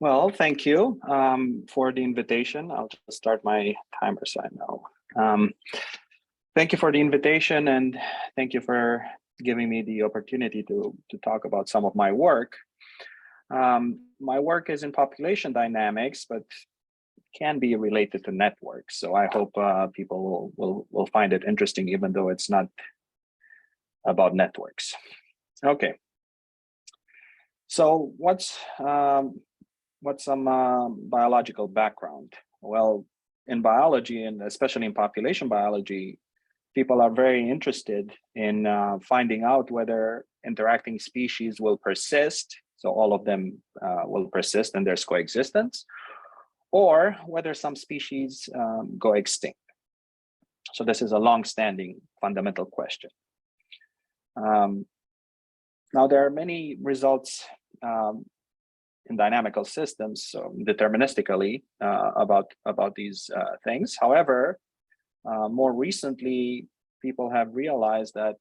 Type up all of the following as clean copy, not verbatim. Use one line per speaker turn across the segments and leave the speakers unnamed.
Well, thank you for the invitation. I'll just start my timer so I know. Thank you for the invitation, and thank you for giving me the opportunity to talk about some of my work. My work is in population dynamics, but can be related to networks. So I hope people will find it interesting, even though it's not about networks. Okay. So what's some biological background? Well, in biology, and especially in population biology, people are very interested in finding out whether interacting species will persist. So all of them will persist and there's coexistence, or whether some species go extinct. So this is a long-standing fundamental question. Now there are many results in dynamical systems, so deterministically about these things. However, more recently, people have realized that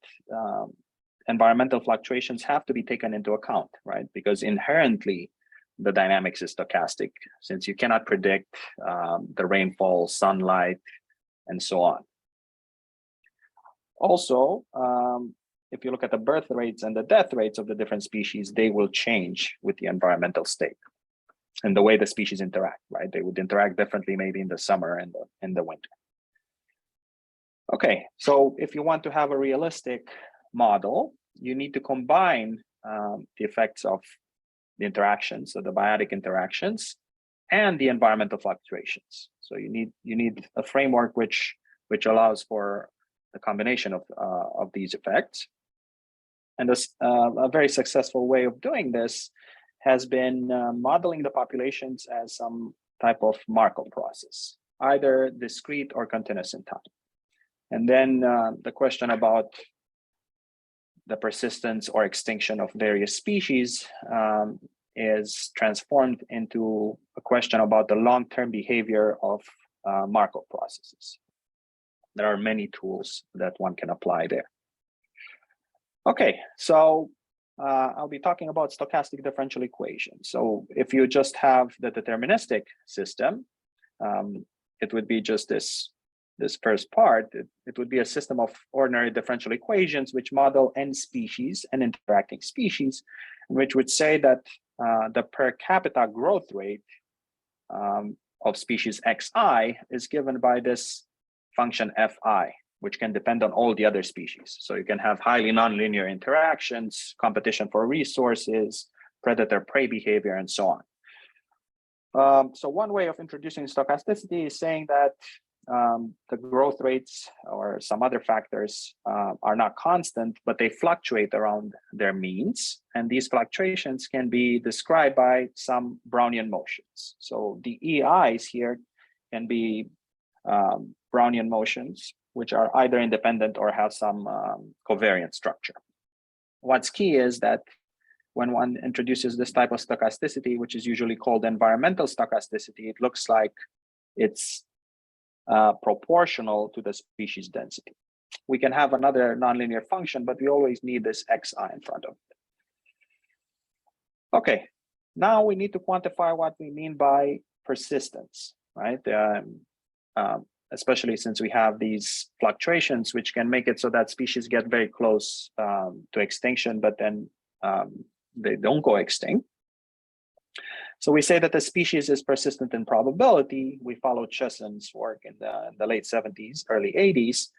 environmental fluctuations have to be taken into account, right? Because inherently, the dynamics is stochastic, since you cannot predict the rainfall, sunlight, and so on. Also, if you look at the birth rates and the death rates of the different species, they will change with the environmental state and the way the species interact, right? They would interact differently maybe in the summer and in the winter. Okay, so if you want to have a realistic model, you need to combine the effects of the interactions, so the biotic interactions, and the environmental fluctuations. So you need a framework which allows for the combination of these effects. And a very successful way of doing this has been modeling the populations as some type of Markov process, either discrete or continuous in time. And then the question about the persistence or extinction of various species is transformed into a question about the long-term behavior of Markov processes. There are many tools that one can apply there. Okay, so I'll be talking about stochastic differential equations. So if you just have the deterministic system, it would be just this first part. It would be a system of ordinary differential equations which model n species and interacting species, which would say that the per capita growth rate of species xi is given by this function fi, which can depend on all the other species. So you can have highly nonlinear interactions, competition for resources, predator-prey behavior, and so on. So one way of introducing stochasticity is saying that the growth rates or some other factors are not constant, but they fluctuate around their means. And these fluctuations can be described by some Brownian motions. So the EIs here can be Brownian motions, which are either independent or have some covariant structure. What's key is that when one introduces this type of stochasticity, which is usually called environmental stochasticity, it looks like it's proportional to the species density. We can have another nonlinear function, but we always need this xi in front of it. Okay, now we need to quantify what we mean by persistence, right? Especially since we have these fluctuations, which can make it so that species get very close to extinction, but then they don't go extinct. So we say that the species is persistent in probability. We followed Chesson's work in the late 70s, early 80s.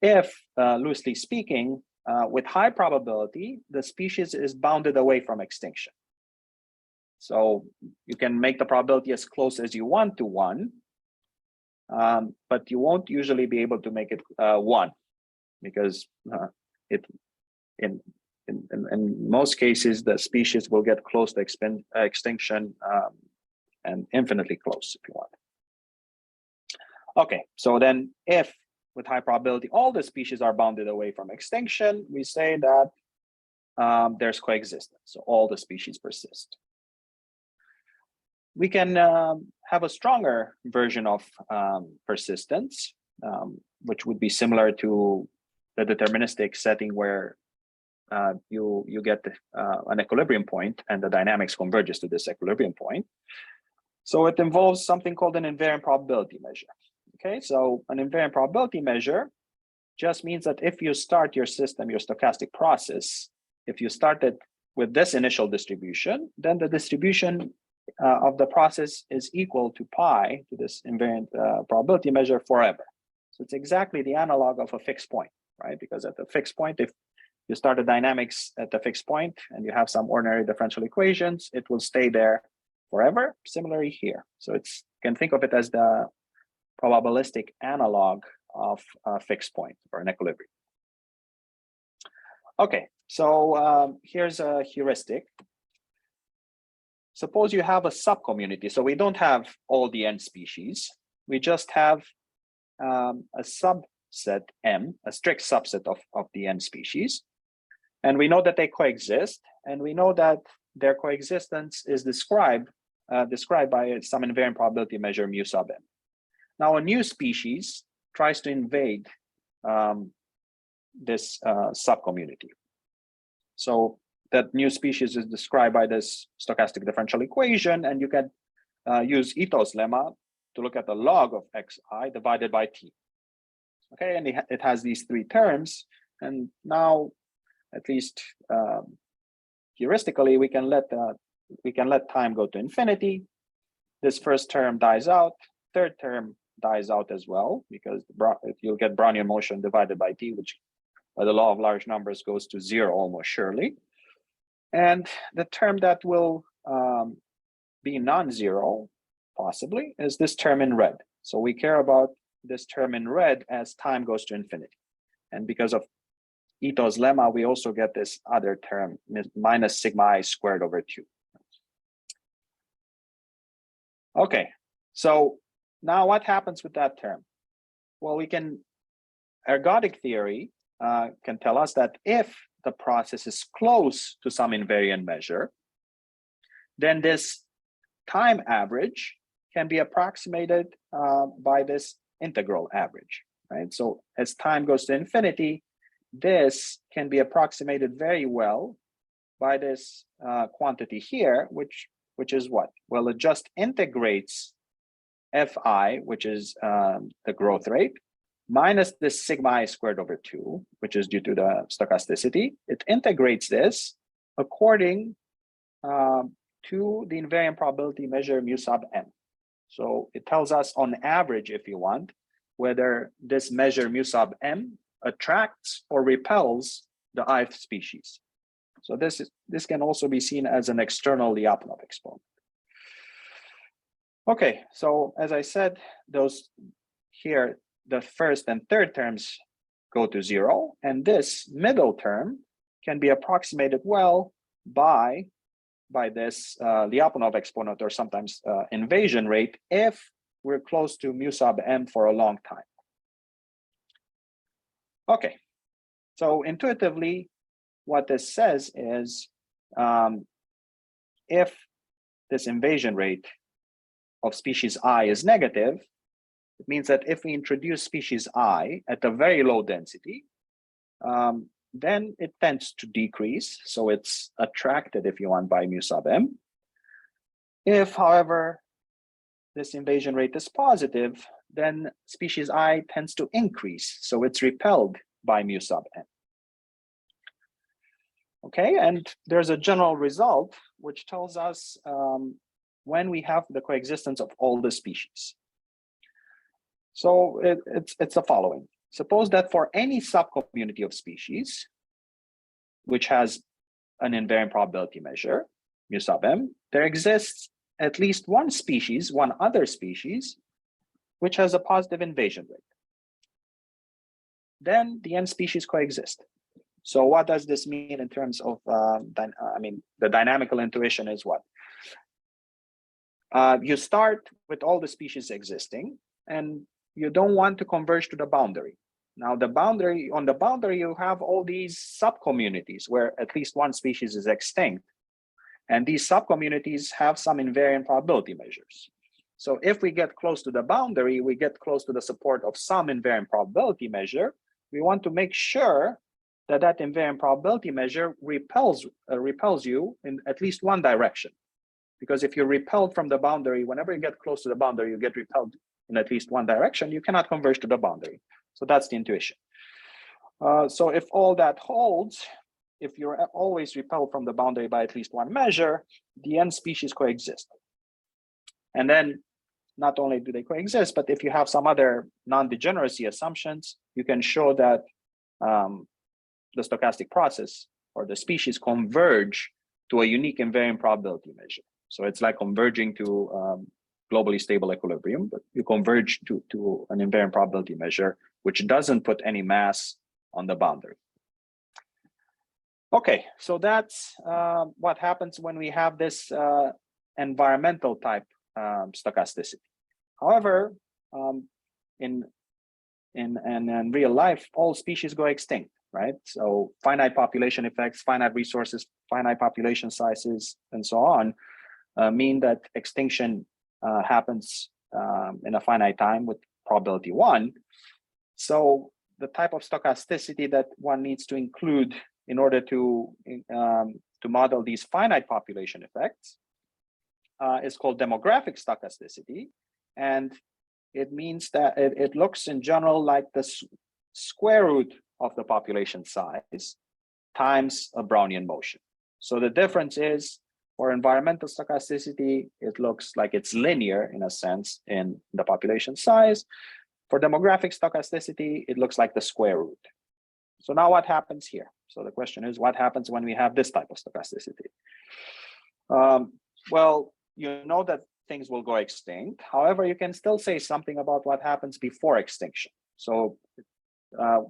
If, loosely speaking, with high probability, the species is bounded away from extinction. So you can make the probability as close as you want to 1, but you won't usually be able to make it 1, because in most cases, the species will get close to extinction and infinitely close if you want. Okay, so then if with high probability all the species are bounded away from extinction, we say that there's coexistence, so all the species persist. We can have a stronger version of persistence, which would be similar to the deterministic setting where you get an equilibrium point and the dynamics converges to this equilibrium point. So it involves something called an invariant probability measure. Okay, so an invariant probability measure just means that if you start your system, your stochastic process, if you start it with this initial distribution, then the distribution of the process is equal to pi, to this invariant probability measure, forever. So it's exactly the analog of a fixed point, right? Because at the fixed point, if you start the dynamics at the fixed point and you have some ordinary differential equations, it will stay there forever. Similarly here. So it's, you can think of it as the probabilistic analog of a fixed point or an equilibrium. Okay, so here's a heuristic. Suppose you have a subcommunity. So we don't have all the n species. We just have a subset M, a strict subset of the n species. And we know that they coexist. And we know that their coexistence is described by some invariant probability measure mu sub m. Now a new species tries to invade this subcommunity. So that new species is described by this stochastic differential equation, and you can use Ito's lemma to look at the log of xi divided by t. Okay, and it has these three terms, and now at least heuristically we can let time go to infinity. This first term dies out, third term dies out as well, because you'll get Brownian motion divided by t, which by the law of large numbers goes to 0 almost surely. And the term that will be non-zero, possibly, is this term in red. So we care about this term in red as time goes to infinity. And because of Ito's lemma, we also get this other term, minus sigma I squared over 2. Okay, so now what happens with that term? Well, ergodic theory can tell us that if the process is close to some invariant measure, then this time average can be approximated by this integral average, right? So as time goes to infinity, this can be approximated very well by this quantity here, which is what? Well, it just integrates fi, which is the growth rate, minus this sigma I squared over 2, which is due to the stochasticity. It integrates this according to the invariant probability measure mu sub m. So it tells us on average, if you want, whether this measure mu sub m attracts or repels the ith species. So this can also be seen as an external Lyapunov exponent. Okay, so as I said, those here, the first and third terms go to 0, and this middle term can be approximated well by this Lyapunov exponent, or sometimes invasion rate, if we're close to mu sub m for a long time. Okay, so intuitively, what this says is if this invasion rate of species I is negative, it means that if we introduce species I at a very low density, then it tends to decrease. So it's attracted, if you want, by mu sub m. If, however, this invasion rate is positive, then species I tends to increase. So it's repelled by mu sub m. Okay, and there's a general result which tells us when we have the coexistence of all the species. So it's the following. Suppose that for any subcommunity of species, which has an invariant probability measure, mu sub m, there exists at least one species, one other species, which has a positive invasion rate. Then the n species coexist. So what does this mean in terms of, the dynamical intuition is what? You start with all the species existing, and you don't want to converge to the boundary. Now, on the boundary, you have all these subcommunities where at least one species is extinct. And these subcommunities have some invariant probability measures. So if we get close to the boundary, we get close to the support of some invariant probability measure. We want to make sure that that invariant probability measure repels you in at least one direction. because if you're repelled from the boundary, whenever you get close to the boundary, you get repelled in at least one direction, you cannot converge to the boundary. So that's the intuition. So if all that holds, if you're always repelled from the boundary by at least one measure, the n species coexist. And then not only do they coexist, but if you have some other non-degeneracy assumptions, you can show that the stochastic process or the species converge to a unique invariant probability measure. So it's like converging to globally stable equilibrium, but you converge to an invariant probability measure, which doesn't put any mass on the boundary. Okay, so that's what happens when we have this environmental type stochasticity. However, in real life, all species go extinct, right? So finite population effects, finite resources, finite population sizes, and so on mean that extinction happens in a finite time with probability 1. So the type of stochasticity that one needs to include in order to model these finite population effects is called demographic stochasticity. And it means that it looks in general like the square root of the population size times a Brownian motion. So the difference is for environmental stochasticity, it looks like it's linear in a sense in the population size. For demographic stochasticity, it looks like the square root. So now what happens here? So the question is, what happens when we have this type of stochasticity? Well, you know that things will go extinct. However, you can still say something about what happens before extinction. So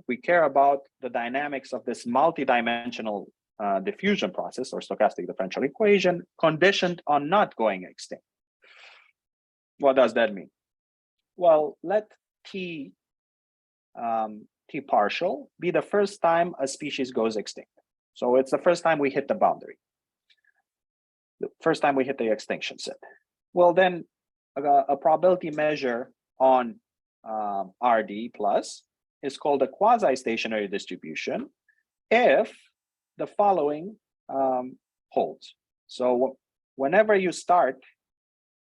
we care about the dynamics of this multidimensional diffusion process or stochastic differential equation conditioned on not going extinct. What does that mean? Well, let T partial be the first time a species goes extinct. So it's the first time we hit the boundary. The first time we hit the extinction set. Well, then a probability measure on RD plus is called a quasi-stationary distribution if the following holds. So whenever you start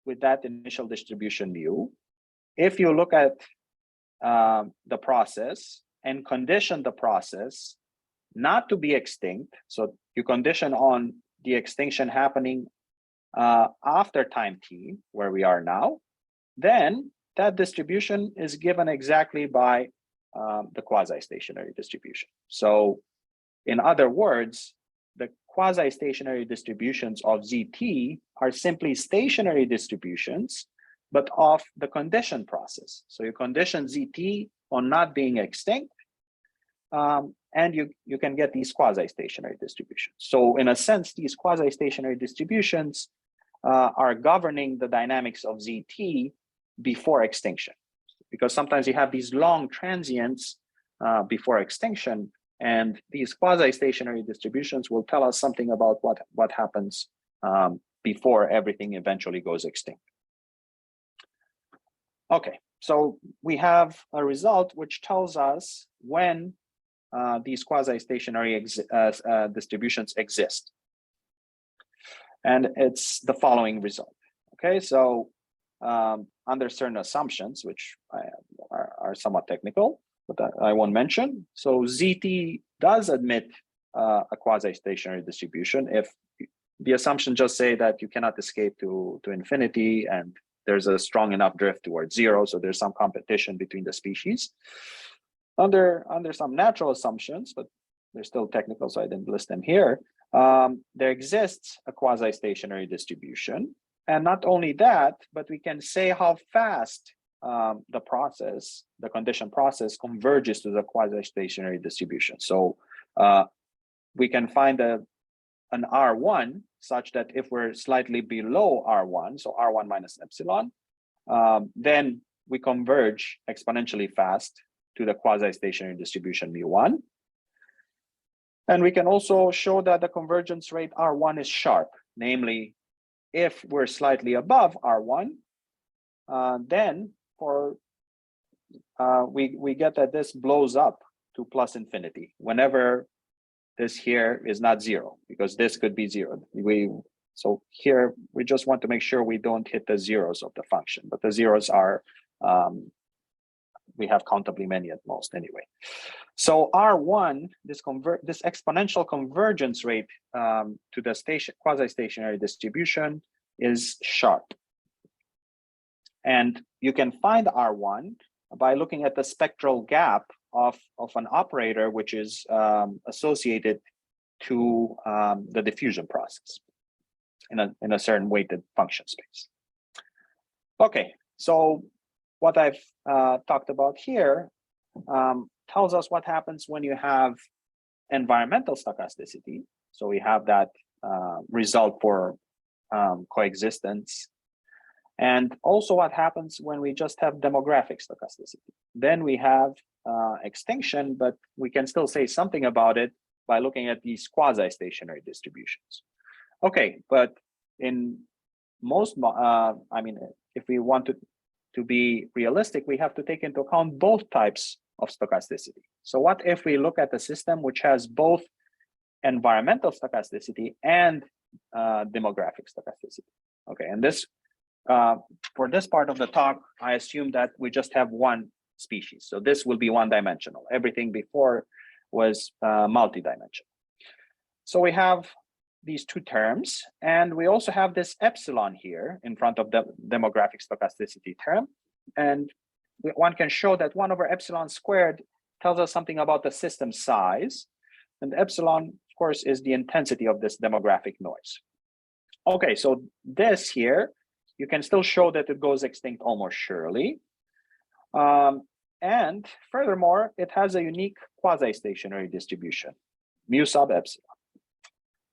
with that initial distribution mu, if you look at the process and condition the process not to be extinct, so you condition on the extinction happening after time t, where we are now, then that distribution is given exactly by the quasi-stationary distribution. So in other words, the quasi-stationary distributions of ZT are simply stationary distributions, but of the condition process. So you condition ZT on not being extinct, and you can get these quasi-stationary distributions. So in a sense, these quasi-stationary distributions are governing the dynamics of ZT before extinction, because sometimes you have these long transients before extinction, and these quasi-stationary distributions will tell us something about what happens before everything eventually goes extinct. Okay, so we have a result which tells us when these quasi-stationary distributions exist. And it's the following result. Okay, so under certain assumptions, which are somewhat technical, but I won't mention. So ZT does admit a quasi-stationary distribution if the assumption just say that you cannot escape to infinity and there's a strong enough drift towards 0, so there's some competition between the species. Under some natural assumptions, but they're still technical, so I didn't list them here, there exists a quasi-stationary distribution. And not only that, but we can say how fast the condition process converges to the quasi-stationary distribution. So we can find an R1 such that if we're slightly below R1, so R1 minus epsilon, then we converge exponentially fast to the quasi-stationary distribution mu1. And we can also show that the convergence rate R1 is sharp, namely, if we're slightly above R1, then we get that this blows up to plus infinity whenever this here is not 0, because this could be 0. So here we just want to make sure we don't hit the zeros of the function, but the zeros are, we have countably many at most anyway. So R1, this exponential convergence rate to the quasi-stationary distribution is sharp. And you can find R1 by looking at the spectral gap of an operator which is associated to the diffusion process in a certain weighted function space. Okay, so what I've talked about here tells us what happens when you have environmental stochasticity. So we have that result for coexistence. And also what happens when we just have demographic stochasticity. Then we have extinction, but we can still say something about it by looking at these quasi-stationary distributions. Okay, but in most, I mean, if we want to be realistic, we have to take into account both types of stochasticity. So what if we look at a system which has both environmental stochasticity and demographic stochasticity? Okay, and this, for this part of the talk, I assume that we just have one species. So this will be one-dimensional. Everything before was multi-dimensional. So we have these two terms, and we also have this epsilon here in front of the demographic stochasticity term. And one can show that 1 over epsilon squared tells us something about the system size. And epsilon, of course, is the intensity of this demographic noise. Okay, so this here, you can still show that it goes extinct almost surely. And furthermore, it has a unique quasi-stationary distribution, mu sub epsilon.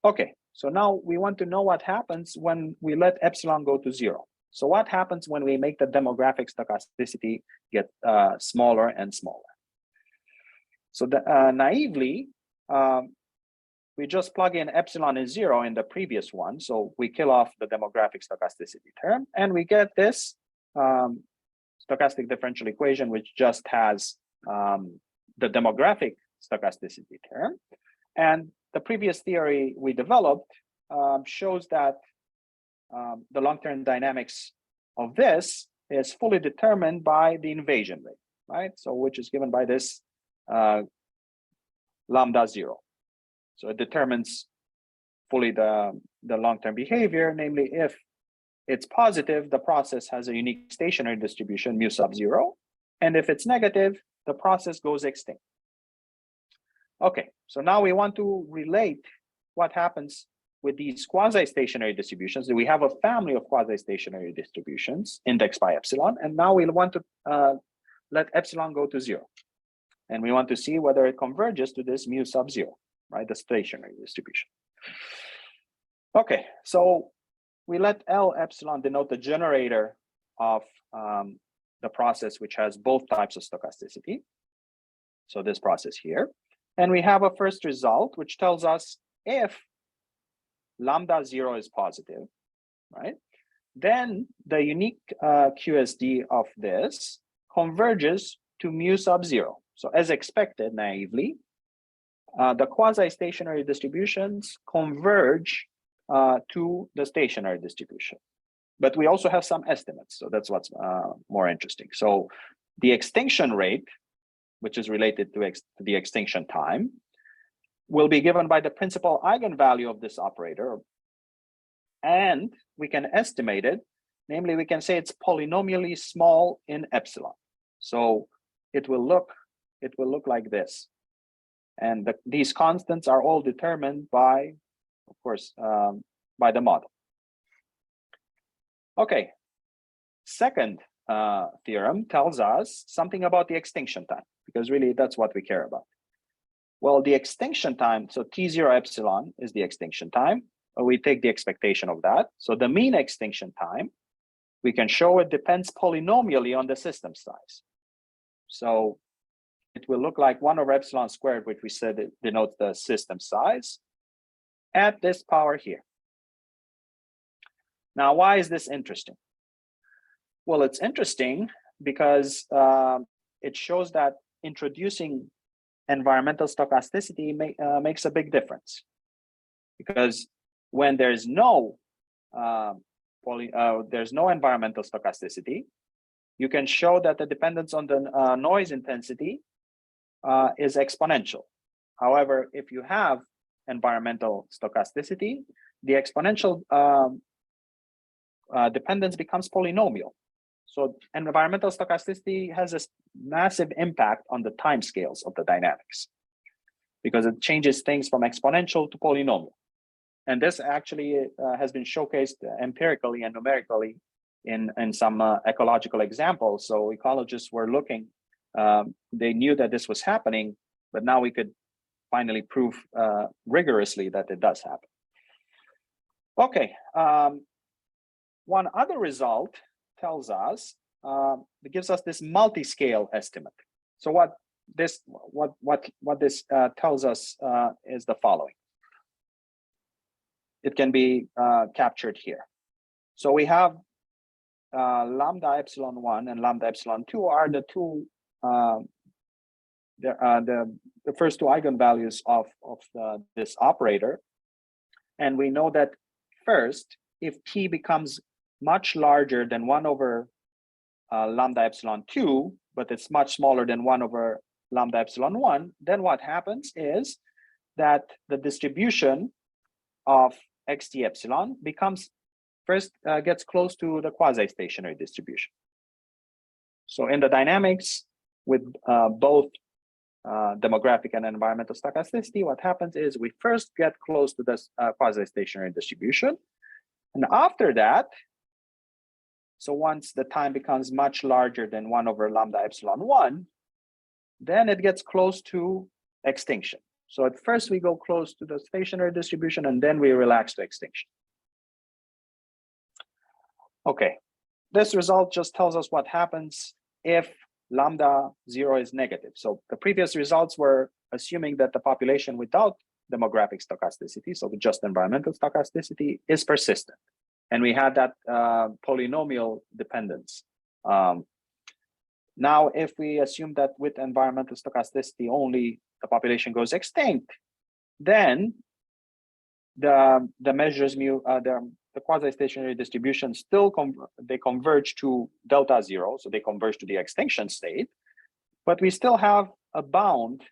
Okay, so now we want to know what happens when we let epsilon go to 0. So what happens when we make the demographic stochasticity get smaller and smaller? So naively, we just plug in epsilon is 0 in the previous one. So we kill off the demographic stochasticity term, and we get this stochastic differential equation, which just has the demographic stochasticity term. And the previous theory we developed shows that the long-term dynamics of this is fully determined by the invasion rate, right? So which is given by this lambda 0. So it determines fully the long-term behavior, namely if it's positive, the process has a unique stationary distribution, mu sub 0. And if it's negative, the process goes extinct. Okay, so now we want to relate what happens with these quasi-stationary distributions. We have a family of quasi-stationary distributions indexed by epsilon, and now we want to let epsilon go to 0. And we want to see whether it converges to this mu sub 0, right, the stationary distribution. Okay, so we let L epsilon denote the generator of the process which has both types of stochasticity. So this process here. And we have a first result, which tells us if lambda 0 is positive, right, then the unique QSD of this converges to mu sub 0. So as expected, naively, the quasi-stationary distributions converge to the stationary distribution. But we also have some estimates, so that's what's more interesting. So the extinction rate, which is related to the extinction time, will be given by the principal eigenvalue of this operator. And we can estimate it, namely we can say it's polynomially small in epsilon. So it will look like this. And these constants are all determined by, of course, by the model. Okay, second theorem tells us something about the extinction time, because really that's what we care about. Well, the extinction time, so T0 epsilon is the extinction time. We take the expectation of that. So the mean extinction time, we can show it depends polynomially on the system size. So it will look like 1 over epsilon squared, which we said it denotes the system size, at this power here. Now, why is this interesting? Well, it's interesting because it shows that introducing environmental stochasticity makes a big difference. Because when there's no there's no environmental stochasticity, you can show that the dependence on the noise intensity is exponential. However, if you have environmental stochasticity, the exponential dependence becomes polynomial. So environmental stochasticity has a massive impact on the timescales of the dynamics because it changes things from exponential to polynomial. And this actually has been showcased empirically and numerically in some ecological examples. So ecologists were looking, they knew that this was happening, but now we could finally prove rigorously that it does happen. Okay, one other result tells us, it gives us this multi-scale estimate. So what this tells us is the following. It can be captured here. So we have lambda epsilon 1 and lambda epsilon 2 are the two the first two eigenvalues of this operator. And we know that first, if t becomes much larger than 1 over lambda epsilon 2, but it's much smaller than 1 over lambda epsilon 1, then what happens is that the distribution of xt epsilon becomes gets close to the quasi-stationary distribution. So in the dynamics with both demographic and environmental stochasticity, what happens is we first get close to this quasi-stationary distribution. And after that, so once the time becomes much larger than 1 over lambda epsilon 1, then it gets close to extinction. So at first we go close to the stationary distribution and then we relax to extinction. Okay, this result just tells us what happens if lambda 0 is negative. So the previous results were assuming that the population without demographic stochasticity, so with just environmental stochasticity, is persistent. And we had that polynomial dependence. Now, if we assume that with environmental stochasticity only the population goes extinct, then the measures mu, the quasi-stationary distribution still they converge to delta 0, so they converge to the extinction state, but we still have a bound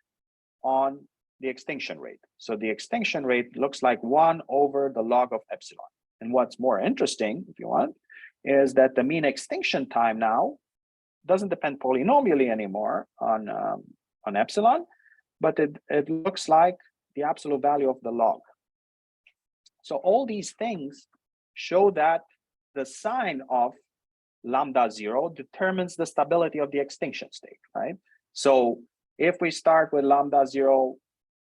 on the extinction rate. So the extinction rate looks like 1 over the log of epsilon. And what's more interesting, if you want, is that the mean extinction time now doesn't depend polynomially anymore on epsilon, but it looks like the absolute value of the log. So all these things show that the sign of lambda 0 determines the stability of the extinction state, right? So if we start with lambda 0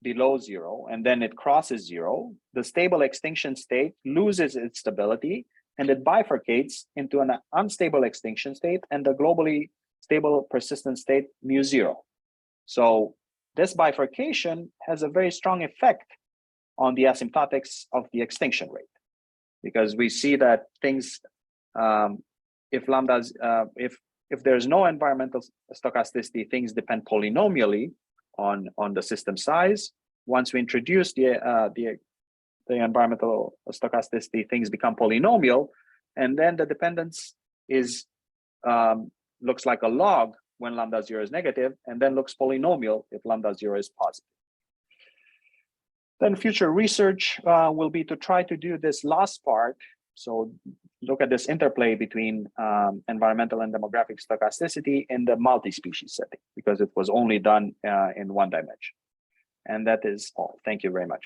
below 0 and then it crosses 0, the stable extinction state loses its stability and it bifurcates into an unstable extinction state and the globally stable persistent state mu 0. So this bifurcation has a very strong effect on the asymptotics of the extinction rate, because we see that things, if lambdas, if there's no environmental stochasticity, things depend polynomially on the system size. Once we introduce the environmental stochasticity, things become polynomial, and then the dependence is looks like a log when lambda 0 is negative, and then looks polynomial if lambda 0 is positive. Then future research will be to try to do this last part. So look at this interplay between environmental and demographic stochasticity in the multi-species setting, because it was only done in one dimension. And that is all. Thank you very much.